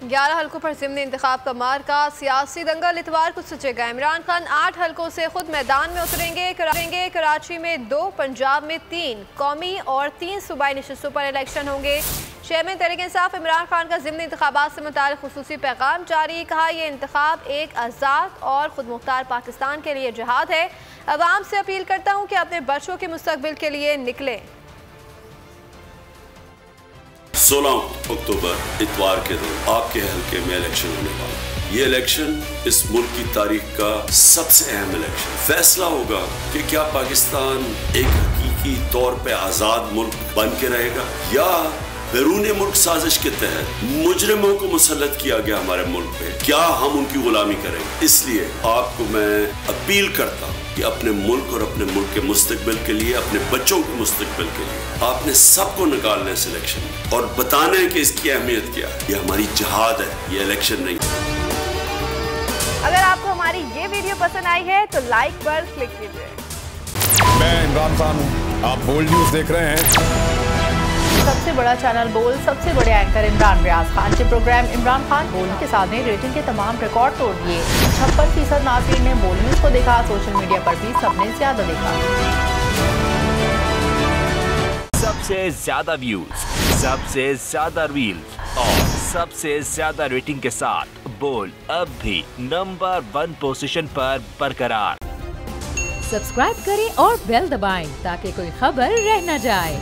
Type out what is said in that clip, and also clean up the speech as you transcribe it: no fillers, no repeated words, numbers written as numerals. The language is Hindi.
11 हल्कों पर ज़िमनी इंतखाब का मार्का, सियासी दंगल इतवार को सचेगा। इमरान खान 8 हल्कों से खुद मैदान में उतरेंगे। कराची में 2, पंजाब में 3 कौमी और 3 सूबाई नशिस्तों पर इलेक्शन होंगे। चेयरमैन तहरीक-ए-इंसाफ इमरान खान का ज़िमनी इंतखाबात से मुताल्लिक़ खुसूसी पैगाम जारी। कहा, यह इंतखाब एक आज़ाद और खुद मुख्तार पाकिस्तान के लिए जिहाद है। अवाम से अपील करता हूँ कि अपने बच्चों के मुस्तकबिल के लिए निकलें। 16 अक्टूबर इतवार के दिन आपके हल्के में इलेक्शन होने वाला। ये इलेक्शन इस मुल्क की तारीख का सबसे अहम इलेक्शन फैसला होगा कि क्या पाकिस्तान एक हकीकी तौर पे आज़ाद मुल्क बन के रहेगा या बैरून मुल्क साजिश के तहत मुजरिमों को मुसल्लत किया गया हमारे मुल्क पे, क्या हम उनकी गुलामी करेंगे। इसलिए आपको मैं अपील करता हूँ कि अपने मुल्क और अपने मुल्क के मुस्तकबिल के लिए, अपने बच्चों के मुस्तकबिल के लिए आपने सबको निकालना है सिलेक्शन में और बताना है कि इसकी अहमियत क्या है। ये हमारी जिहाद है, ये इलेक्शन नहीं। अगर आपको हमारी ये वीडियो पसंद आई है तो लाइक पर क्लिक कीजिए। मैं इमरान खान हूँ, आप बोल्ड न्यूज देख रहे हैं। सबसे बड़ा चैनल बोल, सबसे बड़े एंकर इमरान रियाज खान के प्रोग्राम इमरान खान बोल के साथ ने रेटिंग के तमाम रिकॉर्ड तोड़ दिए। 56% नाज़रीन ने बोल न्यूज को देखा। सोशल मीडिया पर भी सबने ज्यादा देखा। सबसे ज्यादा व्यूज, सबसे ज्यादा रील्स और सबसे ज्यादा रेटिंग के साथ बोल अब भी नंबर 1 पोजीशन पर बरकरार। सब्सक्राइब करें और बेल दबाएं ताकि कोई खबर रह न जाए।